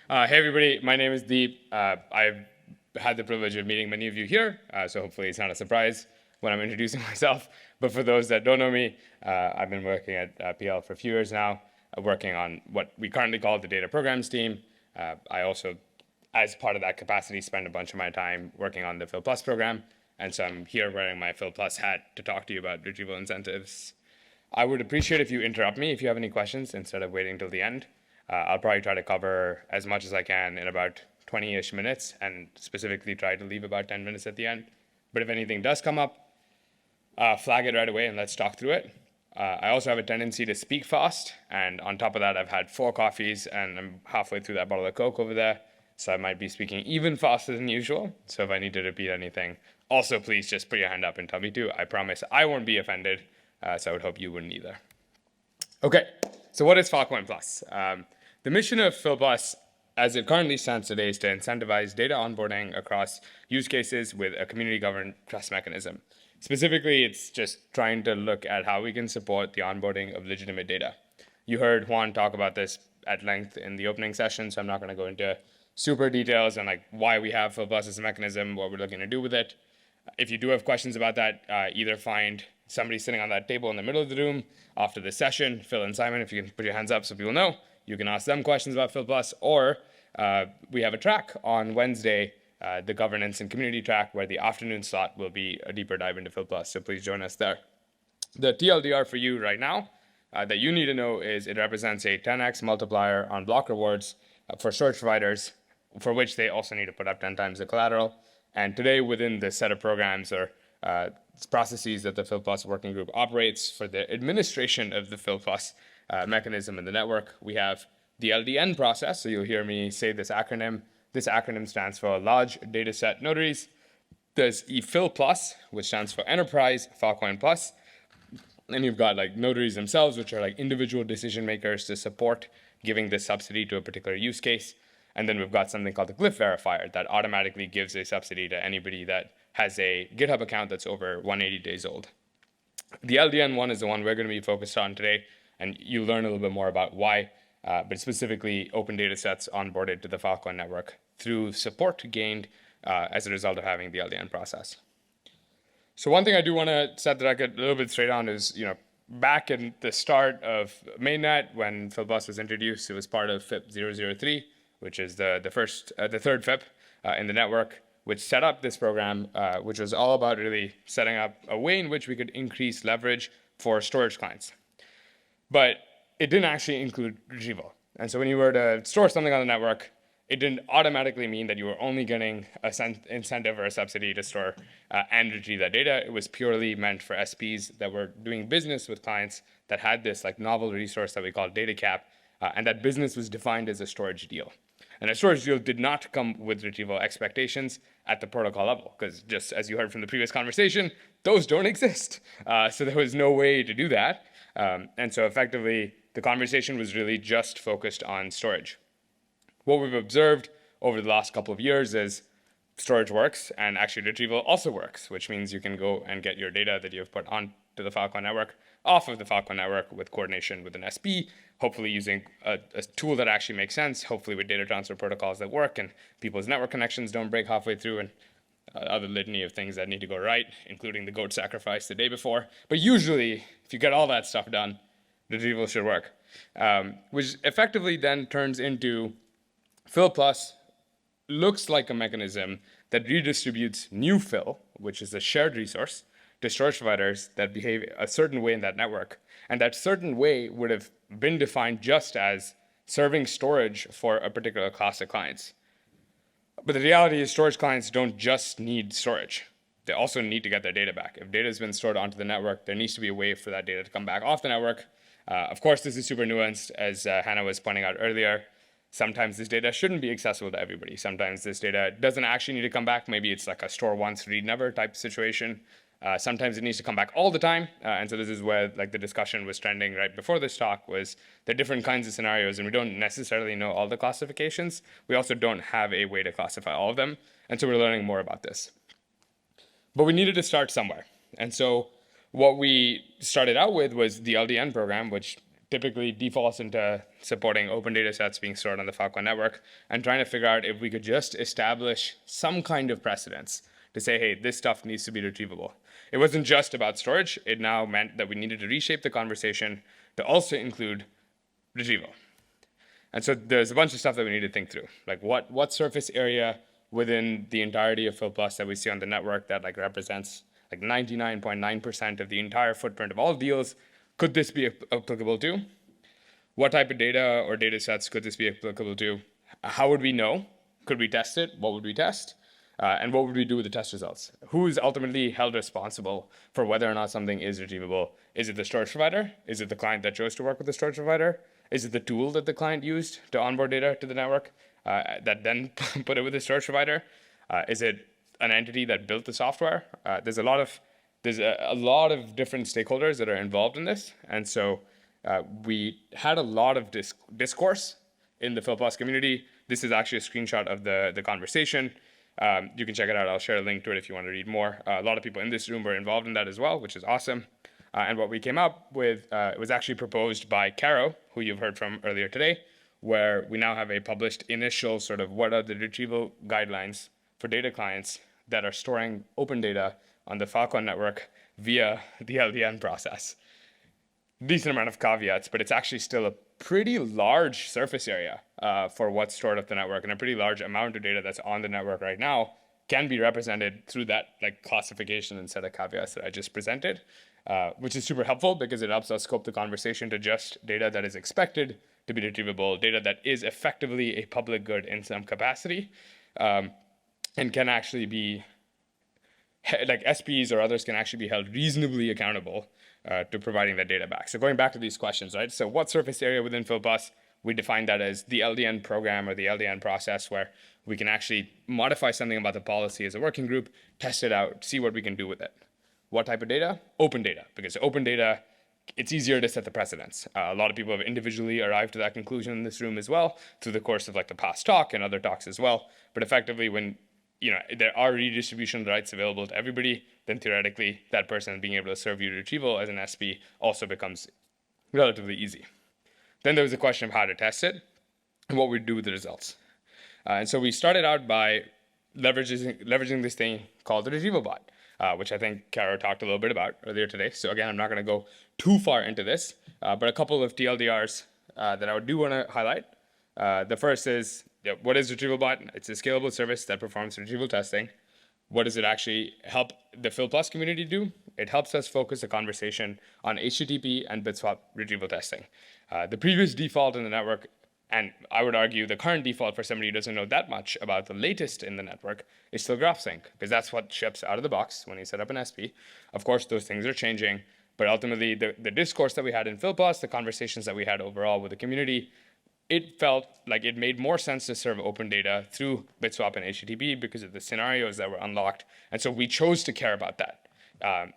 Hey everybody, my name is Deep. I've had the privilege of meeting many of you here, so hopefully it's not a surprise when I'm introducing myself. But for those that don't know me, I've been working at PL for a few years now, working on what we currently call the data programs team. I also, as part of that capacity, spend a bunch of my time working on the Phil Plus program, and so I'm here wearing my Phil Plus hat to talk to you about retrieval incentives. I would appreciate if you interrupt me if you have any questions instead of waiting till the end. I'll probably try to cover as much as I can in about 20-ish minutes and specifically try to leave about 10 minutes at the end. But if anything does come up, flag it right away and let's talk through it. I also have a tendency to speak fast, and on top of that, I've had 4 coffees and I'm halfway through that bottle of Coke over there, so I might be speaking even faster than usual. So if I need to repeat anything, also please just put your hand up and tell me to. I promise I won't be offended, so I would hope you wouldn't either. Okay, so what is Filecoin Plus? The mission of PhilPlus, as it currently stands today, is to incentivize data onboarding across use cases with a community-governed trust mechanism. Specifically, it's just trying to look at how we can support the onboarding of legitimate data. You heard Juan talk about this at length in the opening session, so I'm not going to go into super details on like why we have PhilPlus as a mechanism, what we're looking to do with it. If you do have questions about that, either find somebody sitting on that table in the middle of the room after this session, Phil and Simon, if you can put your hands up so people know, you can ask them questions about PhilPlus, or we have a track on Wednesday, the governance and community track, where the afternoon slot will be a deeper dive into PhilPlus, so please join us there. The TLDR for you right now that you need to know is it represents a 10x multiplier on block rewards for storage providers, for which they also need to put up 10 times the collateral. And today, within the set of programs or processes that the PhilPlus working group operates for the administration of the PhilPlus mechanism in the network, we have the LDN process. So you'll hear me say this acronym. This acronym stands for Large Dataset Notaries. There's ePhil Plus, which stands for Enterprise Filecoin Plus. And you've got like notaries themselves, which are like individual decision makers to support giving this subsidy to a particular use case. And then we've got something called the glyph verifier that automatically gives a subsidy to anybody that has a GitHub account that's over 180 days old. The LDN one is the one we're going to be focused on today, and you'll learn a little bit more about why, but specifically open data sets onboarded to the Filecoin network through support gained as a result of having the LDN process. So one thing I do want to set the record a little bit straight on is, back in the start of mainnet, when PhilPlus was introduced, it was part of FIP 003, which is the third FIP in the network, which set up this program, which was all about really setting up a way in which we could increase leverage for storage clients. But it didn't actually include retrieval. And so when you were to store something on the network, it didn't automatically mean that you were only getting a incentive or a subsidy to store and retrieve that data. It was purely meant for SPs that were doing business with clients that had this like novel resource that we call data cap, and that business was defined as a storage deal. And a storage deal did not come with retrieval expectations at the protocol level, because just as you heard from the previous conversation, those don't exist. So there was no way to do that. And so effectively, the conversation was really just focused on storage. What we've observed over the last couple of years is storage works, and actually retrieval also works, which means you can go and get your data that you've put onto the Filecoin network off of the Filecoin network with coordination with an SP, hopefully using a tool that actually makes sense, hopefully with data transfer protocols that work and people's network connections don't break halfway through, and other litany of things that need to go right, including the goat sacrifice the day before. But usually, if you get all that stuff done, retrieval should work, which effectively then turns into PhilPlus looks like a mechanism that redistributes new Phil, which is a shared resource, to storage providers that behave a certain way in that network. And that certain way would have been defined just as serving storage for a particular class of clients. But the reality is storage clients don't just need storage. They also need to get their data back. If data has been stored onto the network, there needs to be a way for that data to come back off the network. Of course, this is super nuanced, as Hannah was pointing out earlier. Sometimes this data shouldn't be accessible to everybody. Sometimes this data doesn't actually need to come back. Maybe it's like a store once, read never type situation. Sometimes it needs to come back all the time. And so this is where like the discussion was trending right before this talk was there are different kinds of scenarios, and we don't necessarily know all the classifications. We also don't have a way to classify all of them. And so we're learning more about this. But we needed to start somewhere. And so what we started out with was the LDN program, which typically defaults into supporting open data sets being stored on the Filecoin network and trying to figure out if we could just establish some kind of precedence to say, hey, this stuff needs to be retrievable. It wasn't just about storage. It now meant that we needed to reshape the conversation to also include retrieval. And so there's a bunch of stuff that we need to think through. Like what surface area within the entirety of Phil Plus that we see on the network that like represents like 99.9% of the entire footprint of all deals could this be applicable to? What type of data or data sets could this be applicable to? How would we know? Could we test it? What would we test? And what would we do with the test results? Who is ultimately held responsible for whether or not something is retrievable? Is it the storage provider? Is it the client that chose to work with the storage provider? Is it the tool that the client used to onboard data to the network that then put it with the storage provider? Is it an entity that built the software? There's a lot of different stakeholders that are involved in this, and so we had a lot of discourse in the Phil Plus community. This is actually a screenshot of the conversation. You can check it out. I'll share a link to it if you want to read more. A lot of people in this room were involved in that as well, which is awesome. And what we came up with was actually proposed by Caro, who you've heard from earlier today, where we now have a published initial sort of what are the retrieval guidelines for data clients that are storing open data on the Filecoin network via the LDN process. Decent amount of caveats, but it's actually still a pretty large surface area for what's stored at the network, and a pretty large amount of data that's on the network right now can be represented through that like classification and set of caveats that I just presented, which is super helpful because it helps us scope the conversation to just data that is expected to be retrievable, data that is effectively a public good in some capacity, and can actually be, like SPs or others can actually be held reasonably accountable to providing that data back. So going back to these questions, right? So what surface area within PhilBus, we define that as the LDN program or the LDN process where we can actually modify something about the policy as a working group, test it out, see what we can do with it. What type of data? Open data, because open data, it's easier to set the precedents. A lot of people have individually arrived to that conclusion in this room as well through the course of like the past talk and other talks as well. But effectively, when there are redistribution rights available to everybody, then theoretically that person being able to serve you retrieval as an SP also becomes relatively easy. Then there was a question of how to test it and what we'd do with the results. And so we started out by leveraging this thing called the Retrieval bot, which I think Caro talked a little bit about earlier today. So again, I'm not going to go too far into this, but a couple of TLDRs that I do want to highlight. The first is, what is Retrieval bot? It's a scalable service that performs retrieval testing. What does it actually help the Phil Plus community do? It helps us focus the conversation on HTTP and Bitswap retrieval testing. The previous default in the network, and I would argue the current default for somebody who doesn't know that much about the latest in the network, is still graph sync, because that's what ships out of the box when you set up an SP. Of course, those things are changing, but ultimately the discourse that we had in Phil Plus, the conversations that we had overall with the community, it felt like it made more sense to serve open data through Bitswap and HTTP because of the scenarios that were unlocked. And so we chose to care about that.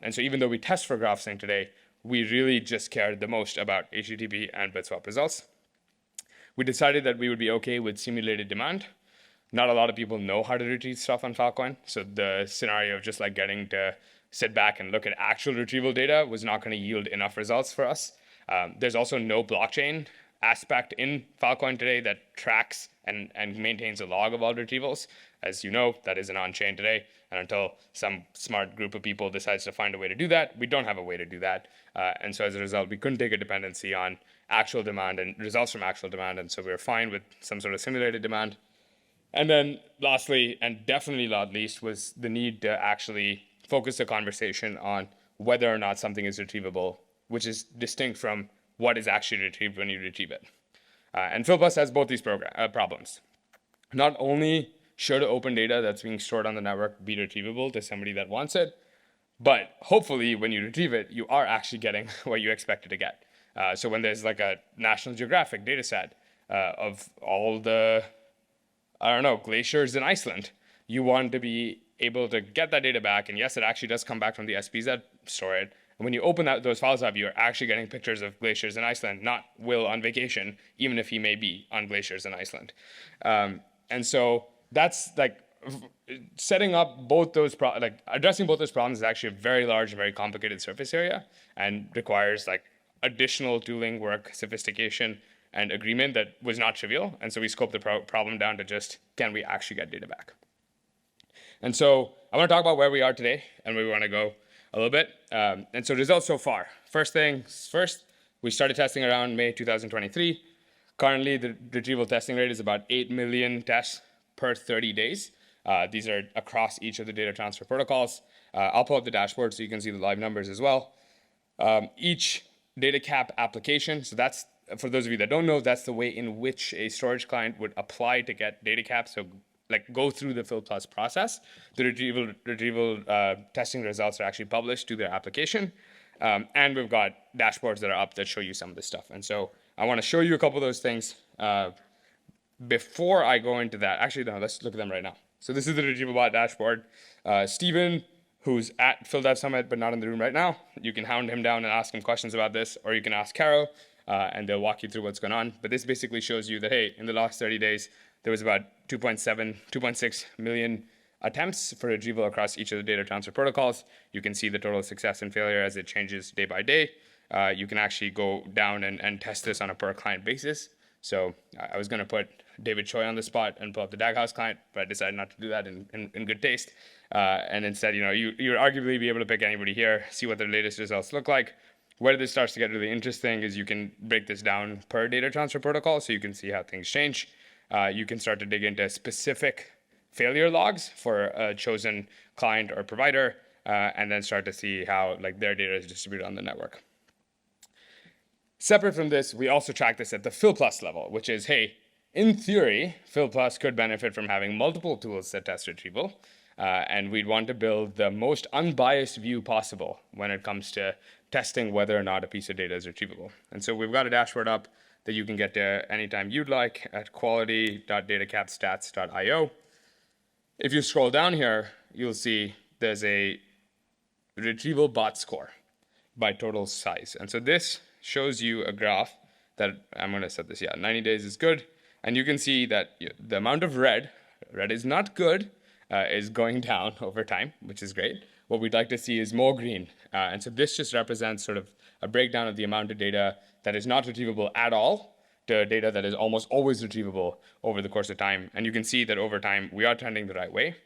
And so even though we test for graph sync today, we really just cared the most about HTTP and Bitswap results. We decided that we would be okay with simulated demand. Not a lot of people know how to retrieve stuff on Filecoin. So the scenario of just like getting to sit back and look at actual retrieval data was not going to yield enough results for us. There's also no blockchain aspect in Filecoin today that tracks and maintains a log of all retrievals. As you know, that isn't on chain today. And until some smart group of people decides to find a way to do that, we don't have a way to do that. And so as a result, we couldn't take a dependency on actual demand and results from actual demand. And so we were fine with some sort of simulated demand. And then lastly, and definitely not least, was the need to actually focus the conversation on whether or not something is retrievable, which is distinct from what is actually retrieved when you retrieve it. And PhilPlus has both these problems. Not only should open data that's being stored on the network be retrievable to somebody that wants it, but hopefully when you retrieve it, you are actually getting what you expected to get. So when there's like a National Geographic data set of all the, glaciers in Iceland, you want to be able to get that data back. And yes, it actually does come back from the SPs that store it. And when you open those files up, you're actually getting pictures of glaciers in Iceland, not Will on vacation, even if he may be on glaciers in Iceland. And so that's like setting up both those, addressing both those problems is actually a very large and very complicated surface area and requires like additional tooling work, sophistication, and agreement that was not trivial. And so we scoped the problem down to just, can we actually get data back? And so I want to talk about where we are today and where we want to go a little bit. And so results so far. First things first, we started testing around May 2023. Currently, the retrieval testing rate is about 8 million tests per 30 days. These are across each of the data transfer protocols. I'll pull up the dashboard so you can see the live numbers as well. Each data cap application, so that's, for those of you that don't know, that's the way in which a storage client would apply to get data caps. So like go through the Fill Plus process. The retrieval testing results are actually published to their application. And we've got dashboards that are up that show you some of this stuff. And so I want to show you a couple of those things before I go into that. Actually, no, let's look at them right now. So this is the Retrieval Bot dashboard. Stephen, who's at PhilDev Summit but not in the room right now, you can hound him down and ask him questions about this, or you can ask Caro, and they'll walk you through what's going on. But this basically shows you that, hey, in the last 30 days, there was about 2.6 million attempts for retrieval across each of the data transfer protocols. You can see the total success and failure as it changes day by day. You can actually go down and test this on a per client basis. So I was going to put David Choi on the spot and pull up the Daghouse client, but I decided not to do that in good taste. And instead, you would arguably be able to pick anybody here, see what their latest results look like. Where this starts to get really interesting is you can break this down per data transfer protocol so you can see how things change. You can start to dig into specific failure logs for a chosen client or provider, and then start to see how their data is distributed on the network. Separate from this, we also track this at the Fill Plus level, which is, hey, in theory, Fill Plus could benefit from having multiple tools that test retrieval, and we'd want to build the most unbiased view possible when it comes to testing whether or not a piece of data is retrievable. And so we've got a dashboard up that you can get to anytime you'd like at quality.datacapstats.io. If you scroll down here, you'll see there's a retrieval bot score by total size. And so this shows you a graph that I'm going to set this, 90 days is good. And you can see that the amount of red is not good, is going down over time, which is great. What we'd like to see is more green. And so this just represents sort of a breakdown of the amount of data that is not retrievable at all to data that is almost always retrievable over the course of time. And you can see that over time, we are trending the right way.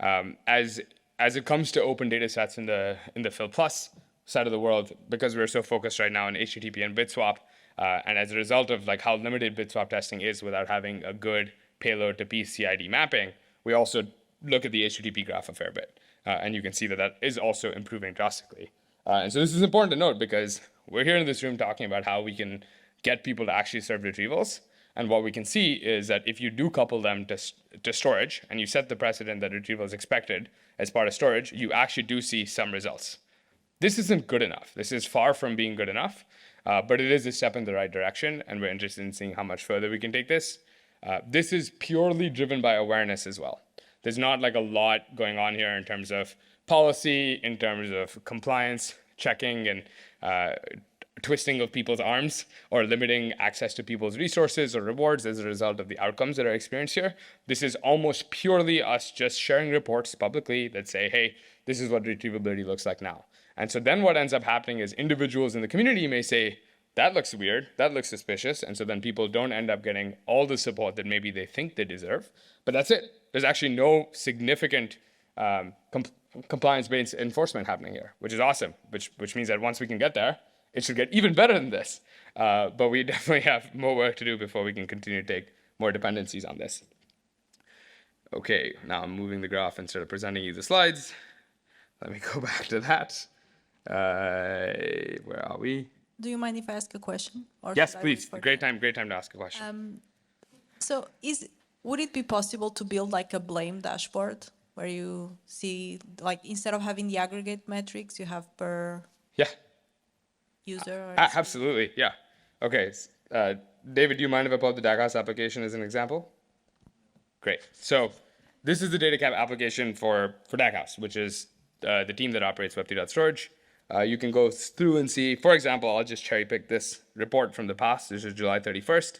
As it comes to open data sets in the Fill Plus side of the world, because we're so focused right now on HTTP and BitSwap, and as a result of how limited BitSwap testing is without having a good payload to piece CID mapping, we also look at the HTTP graph a fair bit. And you can see that is also improving drastically. And so this is important to note because we're here in this room talking about how we can get people to actually serve retrievals. And what we can see is that if you do couple them to storage and you set the precedent that retrieval is expected as part of storage, you actually do see some results. This isn't good enough. This is far from being good enough, but it is a step in the right direction, and we're interested in seeing how much further we can take this. This is purely driven by awareness as well. There's not a lot going on here in terms of policy, in terms of compliance, checking, and twisting of people's arms, or limiting access to people's resources or rewards as a result of the outcomes that are experienced here. This is almost purely us just sharing reports publicly that say, hey, this is what retrievability looks like now. And so then what ends up happening is individuals in the community may say, that looks weird, that looks suspicious, and so then people don't end up getting all the support that maybe they think they deserve. But that's it. There's actually no significant compliance-based enforcement happening here, which is awesome, which means that once we can get there, it should get even better than this. But we definitely have more work to do before we can continue to take more dependencies on this. Okay, now I'm moving the graph instead of presenting you the slides. Let me go back to that. Where are we? Do you mind if I ask a question? Or yes, please. Great time to ask a question. So would it be possible to build a blame dashboard where you see, instead of having the aggregate metrics, you have per user? Or absolutely, yeah. Okay, David, do you mind if I pull up the Daghouse application as an example? Great. So this is the data cap application for Daghouse, which is the team that operates Web3.storage. You can go through and see, for example, I'll just cherry pick this report from the past. This is July 31st.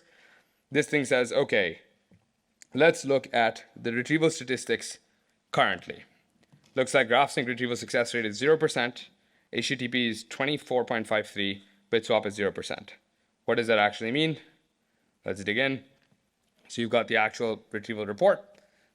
This thing says, okay, let's look at the retrieval statistics currently. Looks like GraphSync retrieval success rate is 0%, HTTP is 24.53, bit swap is 0%. What does that actually mean? Let's dig in. So you've got the actual retrieval report.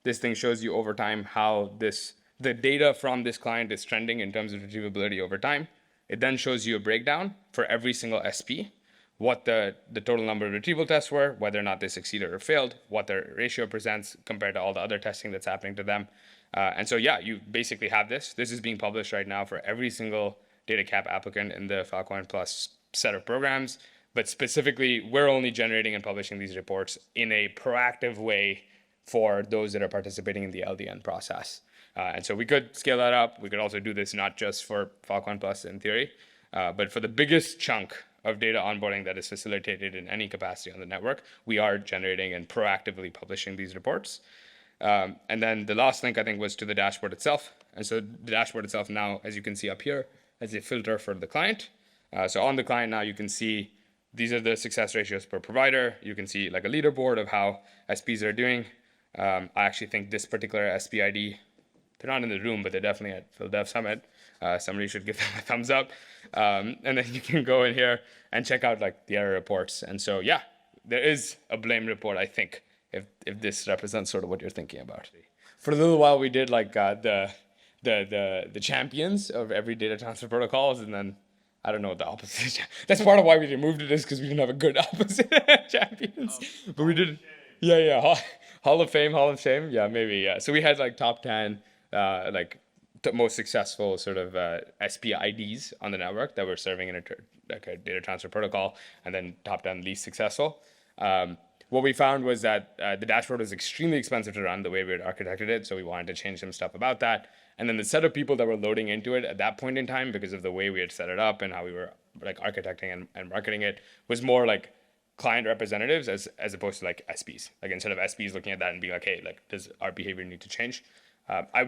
This thing shows you over time how the data from this client is trending in terms of retrievability over time. It then shows you a breakdown for every single SP, what the total number of retrieval tests were, whether or not they succeeded or failed, what their ratio presents compared to all the other testing that's happening to them. And so, yeah, you basically have this. This is being published right now for every single data cap applicant in the Filecoin Plus set of programs. But specifically, we're only generating and publishing these reports in a proactive way for those that are participating in the LDN process. And so we could scale that up. We could also do this not just for Filecoin Plus in theory, but for the biggest chunk of data onboarding that is facilitated in any capacity on the network, we are generating and proactively publishing these reports. And then the last link, I think, was to the dashboard itself. And so the dashboard itself now, as you can see up here, has a filter for the client. So on the client now, you can see these are the success ratios per provider. You can see like a leaderboard of how SPs are doing. I actually think this particular SPID, they're not in the room, but they're definitely at PhilDev Summit. Somebody should give them a thumbs up. And then you can go in here and check out like the error reports. And so, yeah, there is a blame report, I think, if this represents sort of what you're thinking about. For a little while, we did like the champions of every data transfer protocols, and then I don't know what the opposite. That's part of why we removed it, is because we didn't have a good opposite champions. But we did, yeah. Hall of Fame, Hall of Shame, yeah, maybe, yeah. So we had like top 10, like most successful sort of SPIDs on the network that were serving in a data transfer protocol, and then top 10 least successful. What we found was that the dashboard was extremely expensive to run the way we had architected it, so we wanted to change some stuff about that. And then the set of people that were loading into it at that point in time, because of the way we had set it up and how we were like architecting and marketing it, was more like client representatives as opposed to like SPs. Like instead of SPs looking at that and being like, hey, like does our behavior need to change?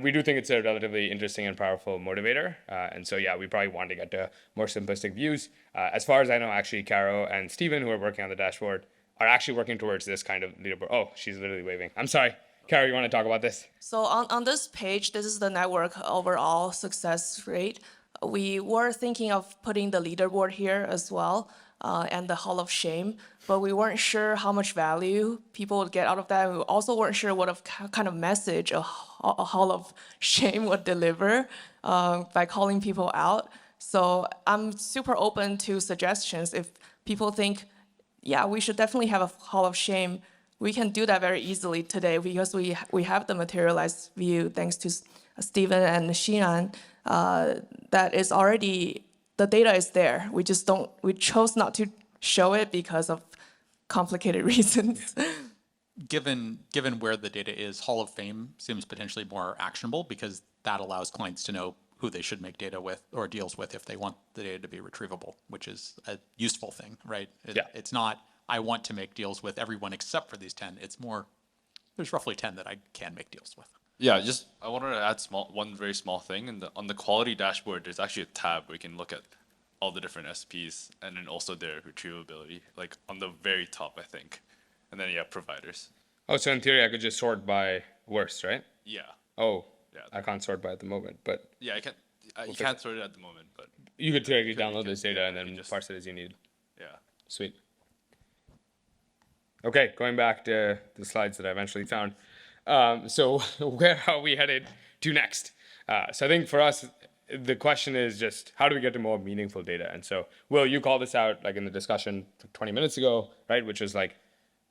We do think it's a relatively interesting and powerful motivator. And so, yeah, we probably want to get to more simplistic views. As far as I know, actually, Caro and Steven, who are working on the dashboard, are actually working towards this kind of leaderboard. Oh, she's literally waving. I'm sorry. Caro, you want to talk about this? So on this page, this is the network overall success rate. We were thinking of putting the leaderboard here as well, and the Hall of Shame, but we weren't sure how much value people would get out of that. We also weren't sure what kind of message a Hall of Shame would deliver by calling people out. So I'm super open to suggestions. If people think, yeah, we should definitely have a Hall of Shame, we can do that very easily today because we have the materialized view thanks to Steven and Xian. That is already, the data is there. We chose not to show it because of complicated reasons. Given where the data is, Hall of Fame seems potentially more actionable because that allows clients to know who they should make data with or deals with if they want the data to be retrievable, which is a useful thing, right? It's not, I want to make deals with everyone except for these 10. It's more, there's roughly 10 that I can make deals with. Yeah, I wanted to add one very small thing. On the quality dashboard, there's actually a tab where you can look at all the different SPs and then also their retrievability, like on the very top, I think. And then, yeah, providers. Oh, so in theory, I could just sort by worst, right? Yeah. Oh, yeah. I can't sort by at the moment, but... Yeah, you can't sort it at the moment, but... You could theoretically download this data and then just parse it as you need. Yeah. Sweet. Okay, going back to the slides that I eventually found. So where are we headed to next? So I think for us, the question is just how do we get to more meaningful data? And so, Will, you called this out like in the discussion 20 minutes ago, right? Which was like,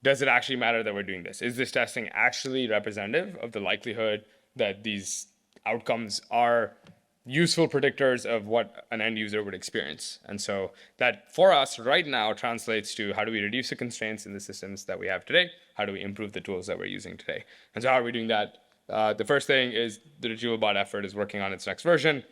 does it actually matter that we're doing this? Is this testing actually representative of the likelihood that these outcomes are useful predictors of what an end user would experience? And so that for us right now translates to how do we reduce the constraints in the systems that we have today? How do we improve the tools that we're using today? And so how are we doing that? The first thing is the Retrieval bot effort is working on its next version,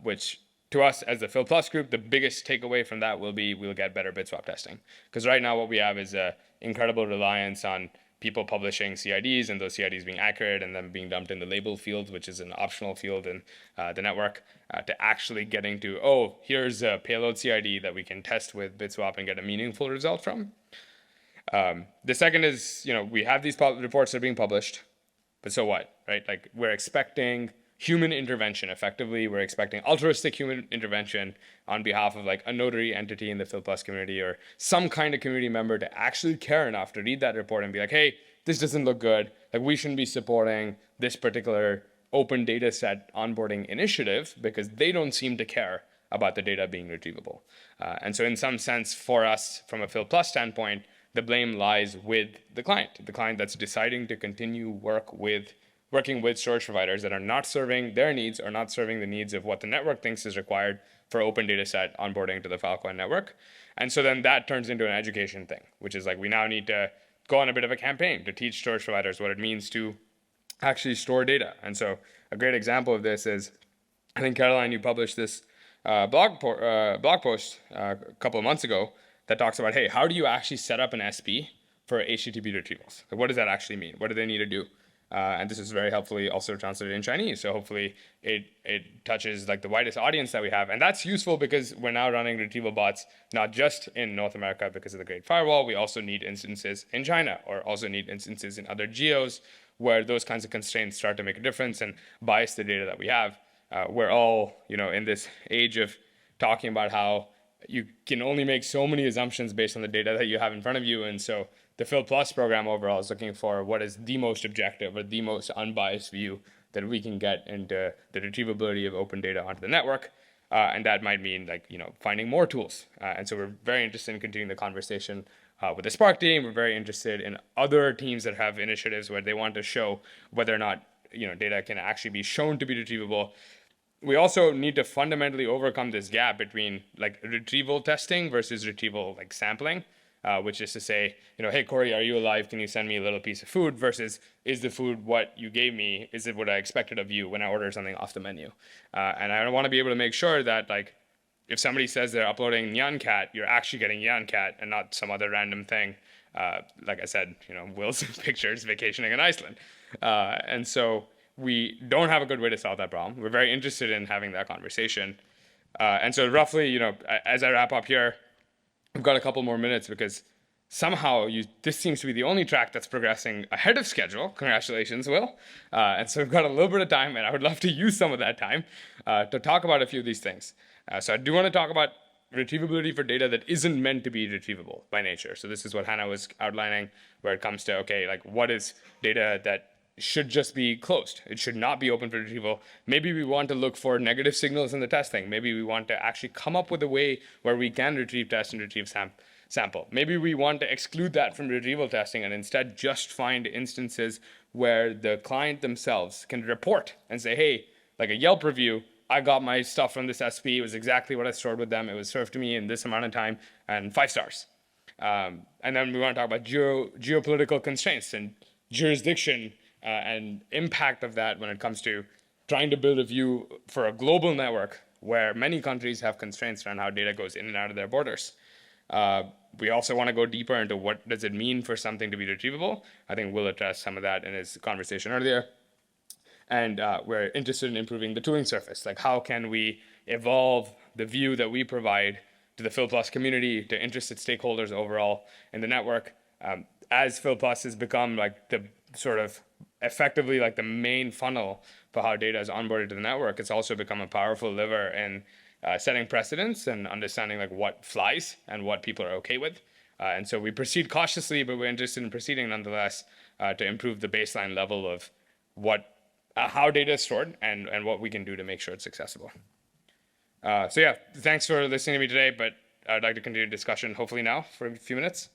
which to us as the Phil Plus group, the biggest takeaway from that will be we'll get better bit swap testing. Because right now what we have is an incredible reliance on people publishing CIDs and those CIDs being accurate and then being dumped in the label field, which is an optional field in the network, to actually getting to, oh, here's a payload CID that we can test with BitSwap and get a meaningful result from. The second is, we have these reports that are being published, but so what, right? Like we're expecting human intervention. Effectively, we're expecting altruistic human intervention on behalf of like a notary entity in the Phil Plus community or some kind of community member to actually care enough to read that report and be like, hey, this doesn't look good. Like we shouldn't be supporting this particular open data set onboarding initiative because they don't seem to care about the data being retrievable. And so in some sense, for us, from a Phil Plus standpoint, the blame lies with the client that's deciding to continue working with storage providers that are not serving their needs or not serving the needs of what the network thinks is required for open data set onboarding to the Filecoin network. And so then that turns into an education thing, which is like we now need to go on a bit of a campaign to teach storage providers what it means to actually store data. And so a great example of this is, I think, Caroline, you published this blog post a couple of months ago that talks about, hey, how do you actually set up an SP for HTTP retrievals? Like, what does that actually mean? What do they need to do? And this is very helpfully also translated in Chinese. So hopefully it touches like the widest audience that we have. And that's useful because we're now running retrieval bots, not just in North America because of the Great Firewall. We also need instances in China or also need instances in other geos where those kinds of constraints start to make a difference and bias the data that we have. We're all, in this age of talking about how you can only make so many assumptions based on the data that you have in front of you. And so the Phil Plus program overall is looking for what is the most objective or the most unbiased view that we can get into the retrievability of open data onto the network. And that might mean like, finding more tools. And so we're very interested in continuing the conversation with the Spark team. We're very interested in other teams that have initiatives where they want to show whether or not, data can actually be shown to be retrievable. We also need to fundamentally overcome this gap between like retrieval testing versus retrieval like sampling, which is to say, hey, Corey, are you alive? Can you send me a little piece of food versus is the food what you gave me? Is it what I expected of you when I order something off the menu? And I want to be able to make sure that like if somebody says they're uploading Nyan Cat, you're actually getting Nyan Cat and not some other random thing. Like I said, Will's pictures vacationing in Iceland. And so we don't have a good way to solve that problem. We're very interested in having that conversation. And so roughly, as I wrap up here, I've got a couple more minutes because somehow this seems to be the only track that's progressing ahead of schedule. Congratulations, Will. And so we've got a little bit of time, and I would love to use some of that time to talk about a few of these things. So I do want to talk about retrievability for data that isn't meant to be retrievable by nature. So this is what Hannah was outlining, where it comes to, okay, like what is data that should just be closed? It should not be open for retrieval. Maybe we want to look for negative signals in the testing. Maybe we want to actually come up with a way where we can retrieve test and retrieve sample. Maybe we want to exclude that from retrieval testing and instead just find instances where the client themselves can report and say, hey, like a Yelp review, I got my stuff from this SP. It was exactly what I stored with them. It was served to me in this amount of time and 5 stars. And then we want to talk about geopolitical constraints and jurisdiction and impact of that when it comes to trying to build a view for a global network where many countries have constraints around how data goes in and out of their borders. We also want to go deeper into what does it mean for something to be retrievable. I think Will addressed some of that in his conversation earlier. And we're interested in improving the tooling surface. Like how can we evolve the view that we provide to the Phil Plus community, to interested stakeholders overall in the network. As Phil Plus has become like the sort of effectively like the main funnel for how data is onboarded to the network, it's also become a powerful lever in setting precedents and understanding like what flies and what people are okay with. And so we proceed cautiously, but we're interested in proceeding nonetheless to improve the baseline level of how data is stored and what we can do to make sure it's accessible. So yeah, thanks for listening to me today, but I'd like to continue the discussion hopefully now for a few minutes.